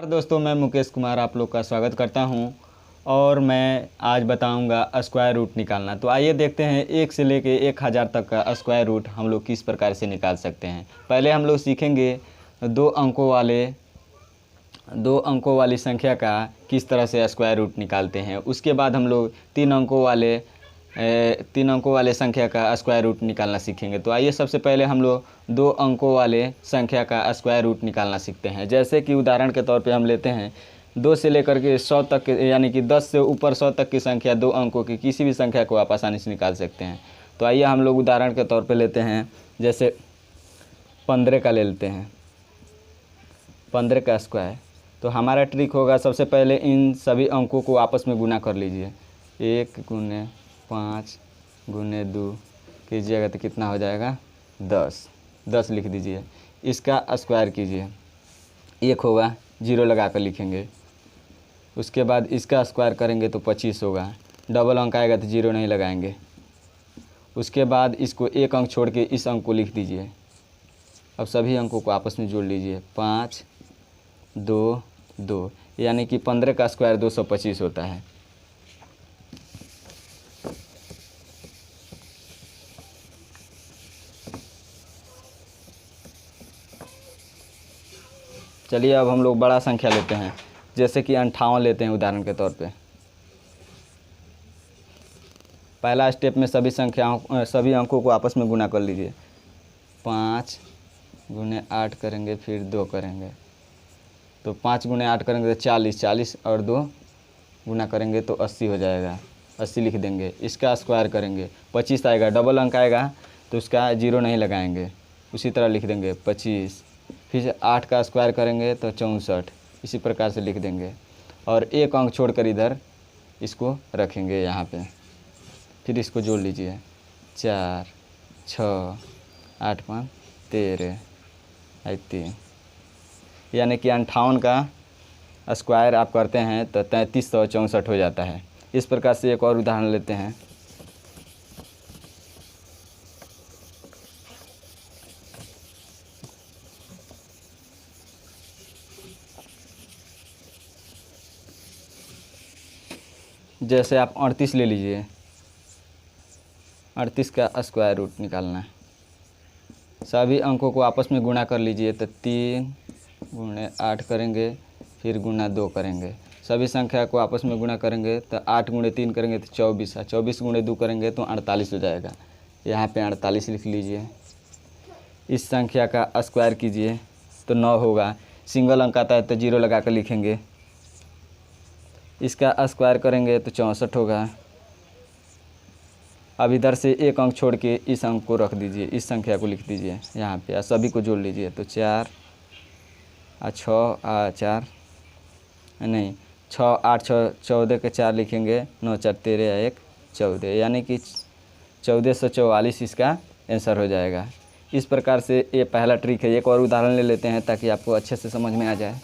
दोस्तों, मैं मुकेश कुमार आप लोग का स्वागत करता हूं और मैं आज बताऊंगा स्क्वायर रूट निकालना। तो आइए देखते हैं 1 से लेके 1000 तक का स्क्वायर रूट हम लोग किस प्रकार से निकाल सकते हैं। पहले हम लोग सीखेंगे दो अंकों वाली संख्या का किस तरह से स्क्वायर रूट निकालते हैं। उसके बाद हम लोग 3 अंकों वाले संख्या का स्क्वायर रूट निकालना सीखेंगे। तो आइए सबसे पहले हम लोग 2 अंकों वाले संख्या का स्क्वायर रूट निकालना सीखते हैं। जैसे कि उदाहरण के तौर पे हम लेते हैं 2 से लेकर के 100 तक यानी कि 10 से ऊपर 100 तक की संख्या 2 अंकों की किसी भी संख्या को आप आसानी से निकाल सकते हैं। तो आइए हम लोग उदाहरण के तौर पे लेते हैं, जैसे 15 का ले लेते हैं, 15 का स्क्वायर। तो हमारा ट्रिक होगा, सबसे पहले इन सभी अंकों को आपस में गुना कर लीजिए। 1 गुने 5 गुने 2 कीजिएगा तो कितना हो जाएगा 10 लिख दीजिए। इसका स्क्वायर कीजिए, 1 होगा, 0 लगा कर लिखेंगे। उसके बाद इसका स्क्वायर करेंगे तो 25 होगा, डबल अंक आएगा तो 0 नहीं लगाएंगे। उसके बाद इसको 1 अंक छोड़ के इस अंक को लिख दीजिए। अब सभी अंकों को आपस में जोड़ लीजिए, 5 2 2 यानी कि 15 का स्क्वायर 225 होता है। चलिए अब हम लोग बड़ा संख्या लेते हैं, जैसे कि 58 लेते हैं उदाहरण के तौर पे। पहला स्टेप में सभी अंकों को आपस में गुना कर लीजिए। 5 गुने 8 करेंगे, फिर 2 करेंगे तो 5 गुने 8 करेंगे तो 40 और 2 गुना करेंगे तो 80 हो जाएगा, 80 लिख देंगे। इसका स्क्वायर करेंगे, 25 आएगा, डबल अंक आएगा तो उसका 0 नहीं लगाएंगे, उसी तरह लिख देंगे 25। फिर 8 का स्क्वायर करेंगे तो 64, इसी प्रकार से लिख देंगे और 1 अंक छोड़कर इधर इसको रखेंगे यहाँ पे। फिर इसको जोड़ लीजिए, 4 6 8 5 13 3 यानी कि 58 का स्क्वायर आप करते हैं तो 3364 हो जाता है। इस प्रकार से एक और उदाहरण लेते हैं। जैसे आप 38 ले लीजिए, 38 का स्क्वायर रूट निकालना है। सभी अंकों को आपस में गुणा कर लीजिए, तो 3 गुणे 8 करेंगे, फिर गुना 2 करेंगे। सभी संख्या को आपस में गुणा करेंगे तो 8 गुणे 3 करेंगे तो 24 है, 24 गुणे 2 करेंगे तो 48 हो जाएगा। यहाँ पे 48 लिख लीजिए। इस संख्या का स्क्वायर कीजिए तो 9 होगा, सिंगल अंक आता है तो 0 लगा कर लिखेंगे। इसका स्क्वायर करेंगे तो 64 होगा। अब इधर से 1 अंक छोड़ के इस अंक को रख दीजिए, इस संख्या को लिख दीजिए यहाँ पे, सभी को जोड़ लीजिए तो 4 6 4 नहीं 6 8 6 14 के 4 लिखेंगे, 9 4 13 1 14 यानी कि 1444 इसका आंसर हो जाएगा। इस प्रकार से ये पहला ट्रिक है। एक और उदाहरण ले लेते हैं ताकि आपको अच्छे से समझ में आ जाए।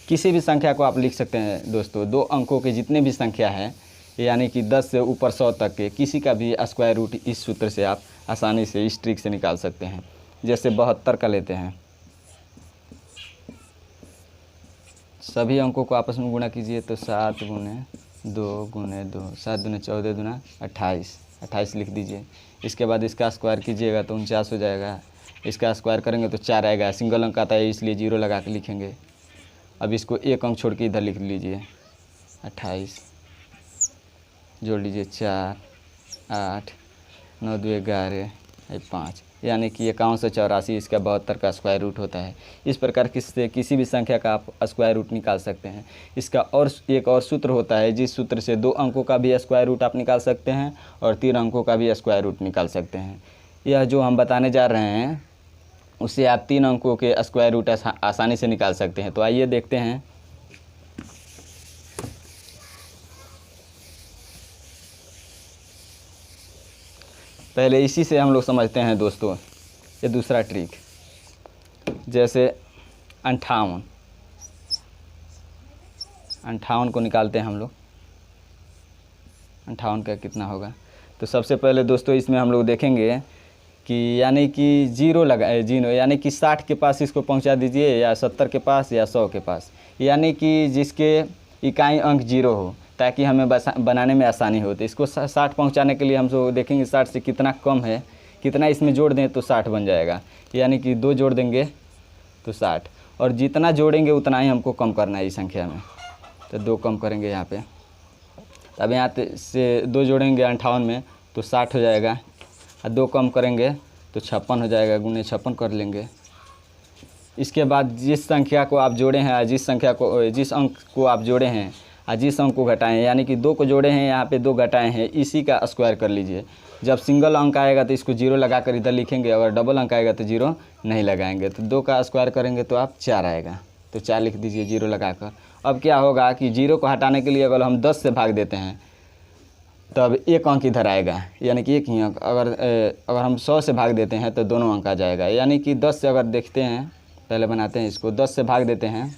किसी भी संख्या को आप लिख सकते हैं दोस्तों, 2 अंकों के जितने भी संख्या है यानी कि 10 से ऊपर 100 तक के किसी का भी स्क्वायर रूट इस सूत्र से आप आसानी से इस ट्रिक से निकाल सकते हैं। जैसे 72 का लेते हैं, सभी अंकों को आपस में गुणा कीजिए तो 7 गुने 2 7 दूने 14 दूना 28 लिख दीजिए। इसके बाद इसका स्क्वायर कीजिएगा तो 49 हो जाएगा। इसका स्क्वायर करेंगे तो 4 आएगा, सिंगल अंक आता है इसलिए 0 लगा के लिखेंगे। अब इसको 1 अंक छोड़ के इधर लिख लीजिए, 28 जोड़ लीजिए, 4 8 9 2 11 5 यानी कि 5184 इसका 72 का स्क्वायर रूट होता है। इस प्रकार किसी भी संख्या का आप स्क्वायर रूट निकाल सकते हैं। इसका और एक और सूत्र होता है, जिस सूत्र से 2 अंकों का भी स्क्वायर रूट आप निकाल सकते हैं और 3 अंकों का भी स्क्वायर रूट निकाल सकते हैं। यह जो हम बताने जा रहे हैं उससे आप 3 अंकों के स्क्वायर रूट आसानी से निकाल सकते हैं। तो आइए देखते हैं। पहले इसी से हम लोग समझते हैं दोस्तों, ये दूसरा ट्रिक। जैसे 58 को निकालते हैं हम लोग। 58 का कितना होगा, तो सबसे पहले दोस्तों इसमें हम लोग देखेंगे कि यानी कि जीरो यानी कि 60 के पास इसको पहुंचा दीजिए, या 70 के पास, या 100 के पास, यानी कि जिसके इकाई अंक जीरो हो, ताकि हमें बनाने में आसानी हो। तो इसको 60 पहुंचाने के लिए हम तो देखेंगे 60 से कितना कम है, कितना इसमें जोड़ दें तो 60 बन जाएगा, यानी कि 2 जोड़ देंगे तो 60, और जितना जोड़ेंगे उतना ही हमको कम करना है इस संख्या में। तो 2 कम करेंगे यहाँ पे, अब यहाँ से 2 जोड़ेंगे 58 में तो 60 हो जाएगा, और 2 कम करेंगे तो 56 हो जाएगा, गुणे 56 कर लेंगे। इसके बाद जिस संख्या को आप जोड़े हैं, जिस अंक को आप जोड़े हैं और जिस अंक को घटाएं, यानी कि 2 को जोड़े हैं, यहाँ पे 2 घटाए हैं, इसी का स्क्वायर कर लीजिए। जब सिंगल अंक आएगा तो इसको 0 लगा कर इधर लिखेंगे, अगर डबल अंक आएगा तो 0 नहीं लगाएंगे। तो 2 का स्क्वायर करेंगे तो आप 4 आएगा, तो 4 लिख दीजिए 0 लगाकर। अब क्या होगा कि 0 को हटाने के लिए अगर हम 10 से भाग देते हैं तब 1 अंक इधर आएगा, यानी कि 1 ही अंक। अगर हम 100 से भाग देते हैं तो दोनों अंक आ जाएगा, यानी कि 10 से अगर देखते हैं, पहले बनाते हैं इसको, 10 से भाग देते हैं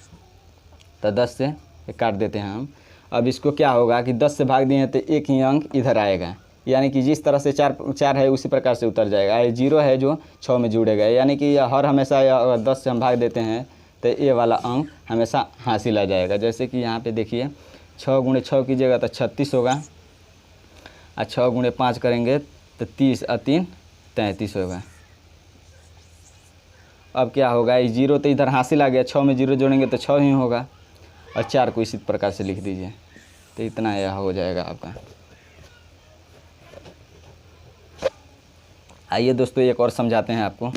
तो 10 से काट देते हैं हम। अब इसको क्या होगा कि 10 से भाग दिए हैं तो 1 ही अंक इधर आएगा, यानी कि जिस तरह से 4 है उसी प्रकार से उतर जाएगा। ये 0 है जो 6 में जुड़ेगा, यानी कि हर हमेशा अगर 10 से हम भाग देते हैं तो ये वाला अंक हमेशा हासिल आ जाएगा। जैसे कि यहाँ पे देखिए 6 गुणे 6 कीजिएगा तो 36 होगा, और 6 गुणे 5 करेंगे तो 30 और 3 33 होगा। अब क्या होगा, ये 0 तो इधर हासिल आ गया, 6 में 0 जोड़ेंगे तो 6 ही होगा, और 4 को इसी प्रकार से लिख दीजिए, तो इतना यह हो जाएगा आपका। आइए दोस्तों एक और समझाते हैं आपको।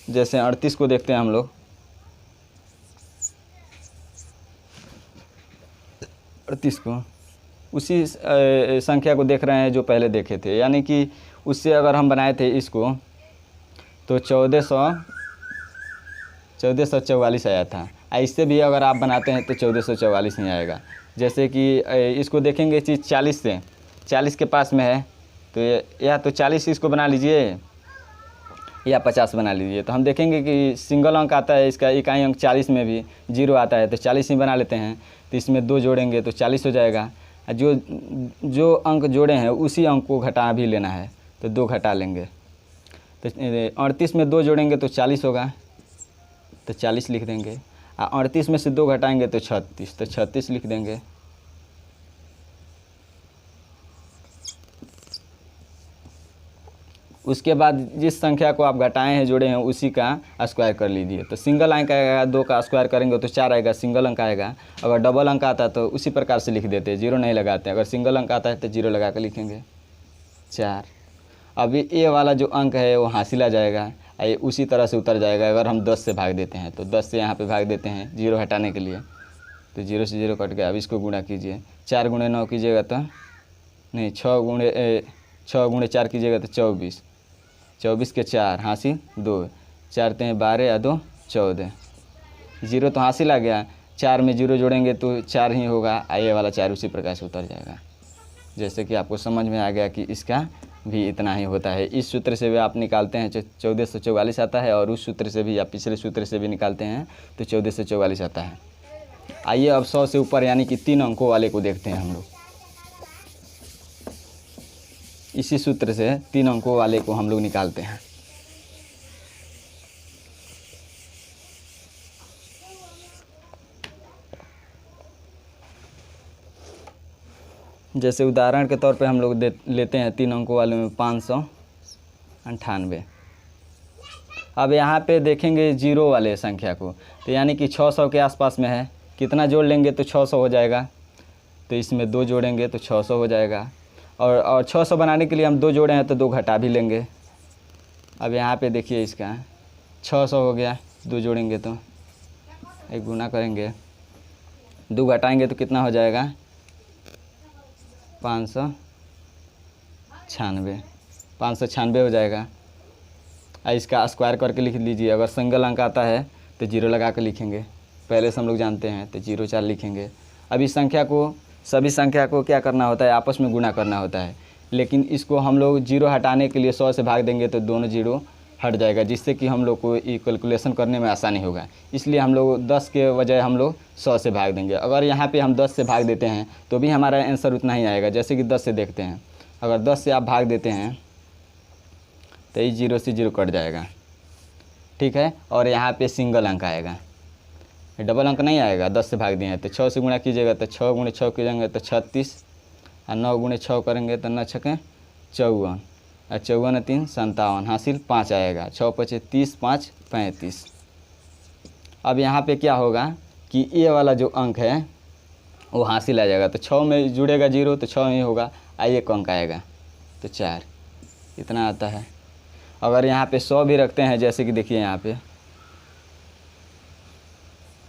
जैसे 38 को देखते हैं हम लोग, 38 को उसी संख्या को देख रहे हैं जो पहले देखे थे, यानी कि उससे अगर हम बनाए थे इसको तो 1444 आया था। इससे भी अगर आप बनाते हैं तो 1444 ही आएगा। जैसे कि इसको देखेंगे चीज़ 40 के पास में है, तो या तो 40 इसको बना लीजिए या 50 बना लीजिए। तो हम देखेंगे कि सिंगल अंक आता है, इसका इकाई अंक 40 में भी 0 आता है, तो 40 ही बना लेते हैं। तो इसमें 2 जोड़ेंगे तो 40 हो जाएगा। जो अंक जोड़े हैं उसी अंक को घटा भी लेना है, तो 2 घटा लेंगे। तो 38 में 2 जोड़ेंगे तो 40 होगा, तो 40 लिख देंगे। 38 में से 2 घटाएंगे तो 36, तो 36 लिख देंगे। उसके बाद जिस संख्या को आप घटाए हैं, जोड़े हैं, उसी का स्क्वायर कर लीजिए। तो सिंगल अंक आएगा, 2 का स्क्वायर करेंगे तो 4 आएगा, सिंगल अंक आएगा। अगर डबल अंक आता है तो उसी प्रकार से लिख देते हैं, 0 नहीं लगाते हैं। अगर सिंगल अंक आता है तो 0 लगा कर लिखेंगे 4। अभी ये वाला जो अंक है वो हासिल आ जाएगा, ये उसी तरह से उतर जाएगा। अगर हम 10 से भाग देते हैं तो 10 से यहाँ पे भाग देते हैं 0 हटाने के लिए, तो 0 से 0 कट गया। अब इसको गुणा कीजिए, 4 गुणे 9 कीजिएगा तो नहीं, 6 गुणे 4 कीजिएगा तो 24, 24 के 4 हासिल 2, 4 तें 12 या 2 14। 0 तो हासिल आ गया, 4 में 0 जोड़ेंगे तो 4 ही होगा, ये वाला 4 उसी प्रकार से उतर जाएगा। जैसे कि आपको समझ में आ गया कि इसका भी इतना ही होता है। इस सूत्र से भी आप निकालते हैं 1444 आता है, और उस सूत्र से भी या पिछले सूत्र से भी निकालते हैं तो 1444 आता है। आइए अब 100 से ऊपर यानी कि 3 अंकों वाले को देखते हैं हम लोग। इसी सूत्र से 3 अंकों वाले को हम लोग निकालते हैं। जैसे उदाहरण के तौर पे हम लोग लेते हैं 3 अंकों वाले में 598। अब यहाँ पे देखेंगे 0 वाले संख्या को, तो यानी कि 600 के आसपास में है। कितना जोड़ लेंगे तो 600 हो जाएगा, तो इसमें 2 जोड़ेंगे तो 600 हो जाएगा। और 600 बनाने के लिए हम 2 जोड़े हैं तो 2 घटा भी लेंगे। अब यहाँ पे देखिए इसका 600 हो गया, 2 जोड़ेंगे तो एक गुना करेंगे, 2 घटाएंगे तो कितना हो जाएगा 596 हो जाएगा। इसका स्क्वायर करके लिख लीजिए। अगर सिंगल अंक आता है तो 0 लगा कर लिखेंगे, पहले से हम लोग जानते हैं, तो 0 4 लिखेंगे। अब इस संख्या को, सभी संख्या को क्या करना होता है, आपस में गुणा करना होता है। लेकिन इसको हम लोग 0 हटाने के लिए 100 से भाग देंगे तो दोनों 0 हट जाएगा, जिससे कि हम लोग को ये कैलकुलेशन करने में आसानी होगा। इसलिए हम लोग 10 के बजाय हम लोग 100 से भाग देंगे। अगर यहाँ पे हम 10 से भाग देते हैं तो भी हमारा आंसर उतना ही आएगा। जैसे कि 10 से देखते हैं, अगर 10 से आप भाग देते हैं तो ये 0 से 0 कट जाएगा, ठीक है। और यहाँ पे सिंगल अंक आएगा, डबल अंक नहीं आएगा। 10 से भाग दिए हैं तो 6 से गुणा कीजिएगा तो 6 गुणे 6 कीजिएंगे तो 36, और 9 गुणे 6 करेंगे तो 9 छके 54, और 54 3 57, हासिल 5 आएगा। 6 पचे 30, 5 35। अब यहाँ पे क्या होगा कि ये वाला जो अंक है वो हासिल आ जाएगा, तो 6 में जुड़ेगा 0 तो 6 ही होगा, एक अंक आएगा तो 4, इतना आता है। अगर यहाँ पे 100 भी रखते हैं, जैसे कि देखिए यहाँ पे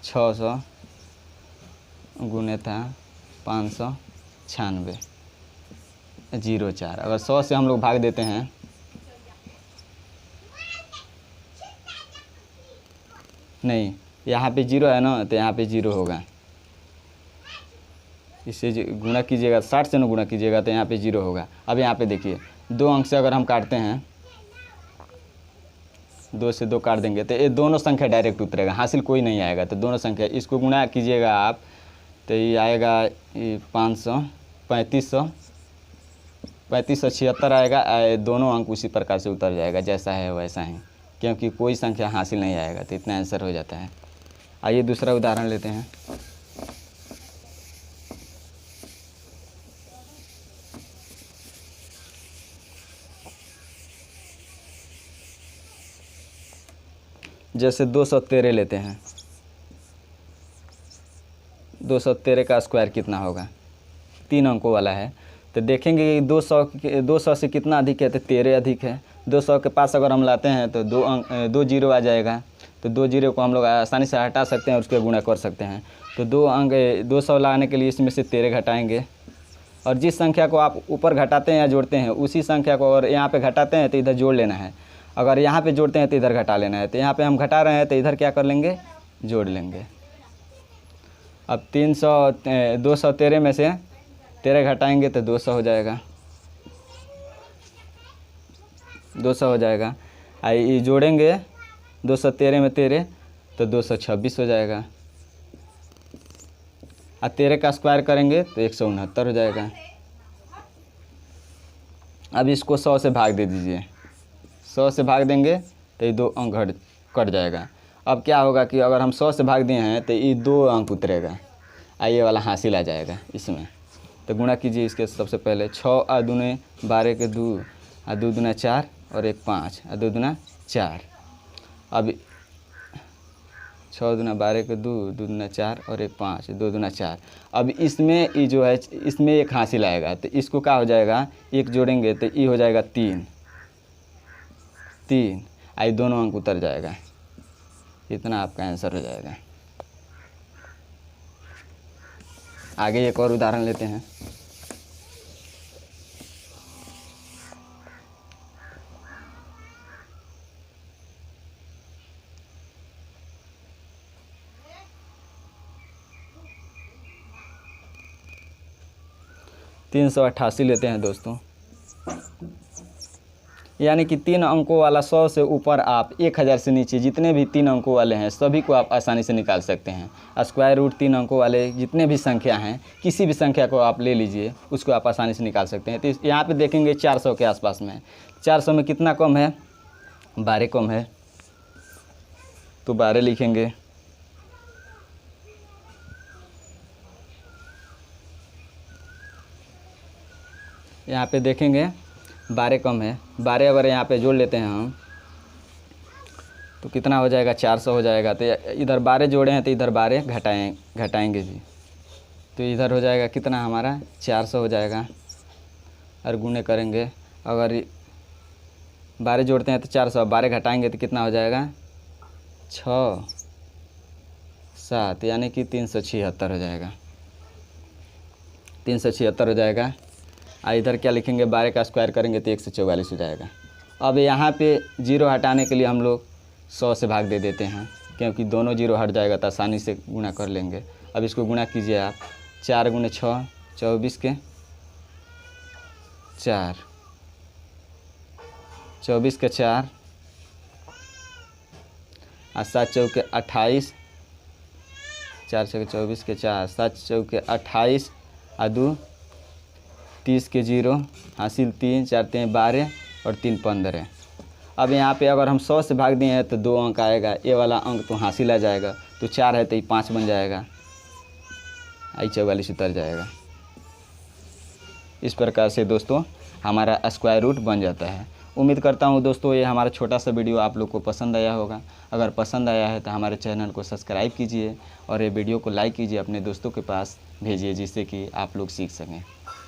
600 गुने था 596 04। अगर 100 से हम लोग भाग देते हैं नहीं, यहाँ पे 0 है ना, तो यहाँ पे 0 होगा। इससे गुणा कीजिएगा, 60 से ना गुणा कीजिएगा तो यहाँ पे 0 होगा। अब यहाँ पे देखिए 2 अंक से अगर हम काटते हैं, 2 से 2 काट देंगे तो ये दोनों संख्या डायरेक्ट उतरेगा, हासिल कोई नहीं आएगा। तो दोनों संख्या इसको गुणा कीजिएगा आप तो ये आएगा 500 3576 आएगा। दोनों अंक उसी प्रकार से उतर जाएगा, जैसा है वैसा ही, क्योंकि कोई संख्या हासिल नहीं आएगा, तो इतना आंसर हो जाता है। आइए दूसरा उदाहरण लेते हैं। जैसे 213 लेते हैं, 213 का स्क्वायर कितना होगा, 3 अंकों वाला है। तो देखेंगे कि 200 से कितना अधिक है, तो 13 अधिक है। 200 के पास अगर हम लाते हैं तो 2 जीरो आ जाएगा, तो 2 जीरो को हम लोग आसानी से हटा सकते हैं और उसके गुणा कर सकते हैं। तो 200 लाने के लिए इसमें से 13 घटाएंगे, और जिस संख्या को आप ऊपर घटाते हैं या जोड़ते हैं उसी संख्या को अगर यहाँ पे घटाते हैं तो इधर जोड़ लेना है, अगर यहाँ पे जोड़ते हैं तो इधर घटा लेना है। तो यहाँ पे हम घटा रहे हैं तो इधर क्या कर लेंगे, जोड़ लेंगे। अब 213 में से 13 घटाएंगे तो 200 हो जाएगा, 200 हो जाएगा। ये जोड़ेंगे 213 में 13 तो 226 हो जाएगा, और 13 का स्क्वायर करेंगे तो 169 हो जाएगा। अब इसको 100 से भाग दे दीजिए, 100 से भाग देंगे तो ये 2 अंक कट जाएगा। अब क्या होगा कि अगर हम 100 से भाग दिए हैं तो ये 2 अंक उतरेगा, ये वाला हासिल आ जाएगा इसमें। तो गुणा कीजिए इसके, सबसे पहले 6 और दूने 12 के 2, और 2 दूना 4 और 1 5, और 2 दूना 4। अब 6 दूना 12 के 2, 2 दूना 4 और 1 5, 2 दूना 4। अब इसमें ये जो है इसमें एक हासिल आएगा, तो इसको क्या हो जाएगा, एक जोड़ेंगे तो ये हो जाएगा 3, आई दोनों अंक उतर जाएगा। इतना आपका आंसर हो जाएगा। आगे एक और उदाहरण लेते हैं। तीन 388 लेते हैं दोस्तों, यानी कि 3 अंकों वाला 100 से ऊपर आप 1000 से नीचे जितने भी 3 अंकों वाले हैं सभी को आप आसानी से निकाल सकते हैं। स्क्वायर रूट 3 अंकों वाले जितने भी संख्या हैं, किसी भी संख्या को आप ले लीजिए, उसको आप आसानी से निकाल सकते हैं। तो यहाँ पे देखेंगे 400 के आसपास में है। 400 में कितना कम है, 12 कम है, तो 12 लिखेंगे। यहाँ पे देखेंगे 12 कम है, 12 अगर यहाँ पे जोड़ लेते हैं हम तो कितना हो जाएगा, 400 हो जाएगा। तो इधर 12 जोड़े हैं तो इधर 12 घटाएंगे जी, तो इधर हो जाएगा कितना हमारा 400 हो जाएगा। और गुणे करेंगे, अगर 12 जोड़ते हैं तो 400, 12 घटाएंगे तो कितना हो जाएगा 6 7, यानी कि 376 हो जाएगा, 376 हो जाएगा। इधर क्या लिखेंगे, 12 का स्क्वायर करेंगे तो 144 हो जाएगा। अब यहाँ पे 0 हटाने के लिए हम लोग 100 से भाग दे देते हैं, क्योंकि दोनों 0 हट जाएगा तो आसानी से गुणा कर लेंगे। अब इसको गुणा कीजिए आप, 4 गुणे 6 24 के 4, 24 के 4 और 7 चौके 28, 4 चौके 24 के 4, 7 चौके 28 और 2 30 के 0 हासिल 3, 4 3 12 और 3 15। अब यहाँ पे अगर हम 100 से भाग दिए हैं तो 2 अंक आएगा, ये वाला अंक तो हासिल आ जाएगा, तो 4 है तो ये 5 बन जाएगा, आई 44 उतर जाएगा। इस प्रकार से दोस्तों हमारा स्क्वायर रूट बन जाता है। उम्मीद करता हूँ दोस्तों ये हमारा छोटा सा वीडियो आप लोग को पसंद आया होगा। अगर पसंद आया है तो हमारे चैनल को सब्सक्राइब कीजिए और ये वीडियो को लाइक कीजिए, अपने दोस्तों के पास भेजिए जिससे कि आप लोग सीख सकें।